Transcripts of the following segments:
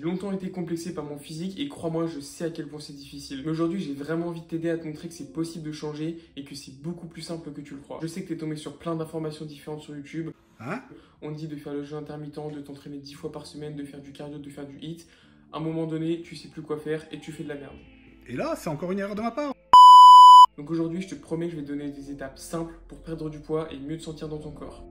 longtemps été complexé par mon physique et crois-moi, je sais à quel point c'est difficile. Mais aujourd'hui, j'ai vraiment envie de t'aider à te montrer que c'est possible de changer et que c'est beaucoup plus simple que tu le crois. Je sais que tu es tombé sur plein d'informations différentes sur YouTube. Hein? On te dit de faire le jeûne intermittent, de t'entraîner 10 fois par semaine, de faire du cardio, de faire du HIIT. À un moment donné, tu sais plus quoi faire et tu fais de la merde. Et là, c'est encore une erreur de ma part. Donc aujourd'hui, je te promets que je vais te donner des étapes simples pour perdre du poids et mieux te sentir dans ton corps.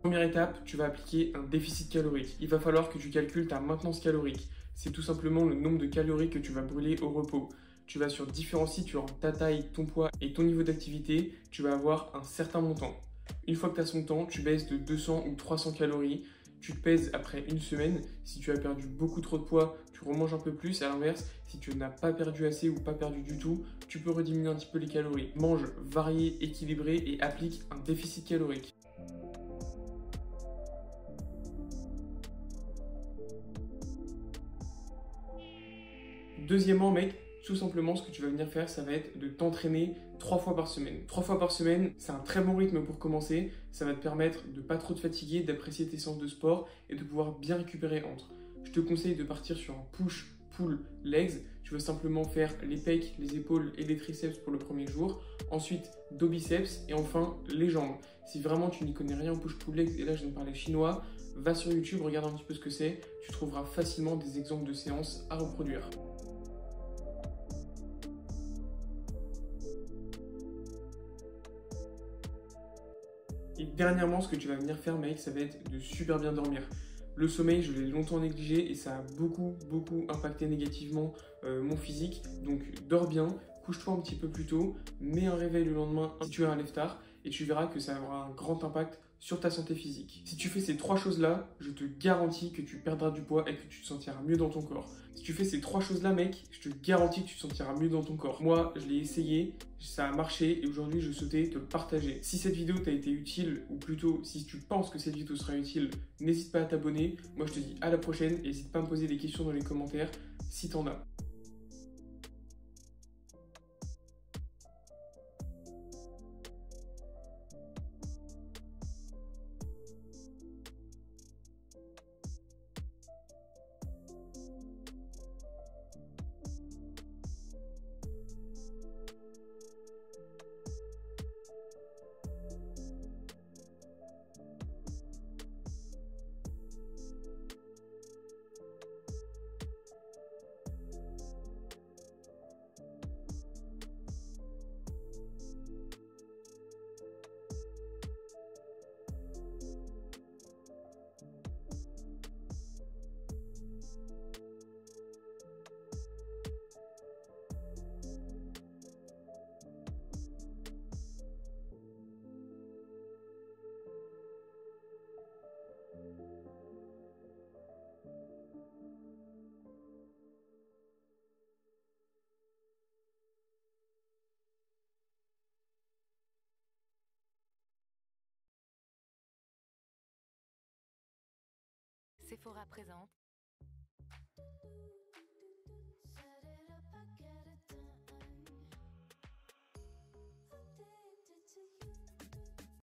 Première étape, tu vas appliquer un déficit calorique. Il va falloir que tu calcules ta maintenance calorique. C'est tout simplement le nombre de calories que tu vas brûler au repos. Tu vas sur différents sites, tu rentres ta taille, ton poids et ton niveau d'activité, tu vas avoir un certain montant. Une fois que tu as ce montant, tu baisses de 200 ou 300 calories. Tu te pèses après une semaine. Si tu as perdu beaucoup trop de poids, tu remanges un peu plus. À l'inverse, si tu n'as pas perdu assez ou pas perdu du tout, tu peux rediminuer un petit peu les calories. Mange varié, équilibré et applique un déficit calorique. Deuxièmement, mec, tout simplement, ce que tu vas venir faire, ça va être de t'entraîner 3 fois par semaine. 3 fois par semaine, c'est un très bon rythme pour commencer. Ça va te permettre de pas trop te fatiguer, d'apprécier tes séances de sport et de pouvoir bien récupérer entre. Je te conseille de partir sur un push, pull, legs. Tu vas simplement faire les pecs, les épaules et les triceps pour le premier jour. Ensuite, dos biceps et enfin les jambes. Si vraiment tu n'y connais rien au push, pull, legs, et là je viens de parler chinois, va sur YouTube, regarde un petit peu ce que c'est. Tu trouveras facilement des exemples de séances à reproduire. Et dernièrement, ce que tu vas venir faire, mec, ça va être de super bien dormir. Le sommeil, je l'ai longtemps négligé et ça a beaucoup impacté négativement mon physique. Donc, dors bien, couche-toi un petit peu plus tôt, mets un réveil le lendemain si tu es un lève-tard et tu verras que ça aura un grand impact sur ta santé physique. Si tu fais ces 3 choses-là, je te garantis que tu perdras du poids et que tu te sentiras mieux dans ton corps. Si tu fais ces 3 choses-là, mec, je te garantis que tu te sentiras mieux dans ton corps. Moi, je l'ai essayé, ça a marché et aujourd'hui, je souhaitais te le partager. Si cette vidéo t'a été utile, ou plutôt si tu penses que cette vidéo sera utile, n'hésite pas à t'abonner. Moi, je te dis à la prochaine. N'hésite pas à me poser des questions dans les commentaires si t'en as. Sephora présente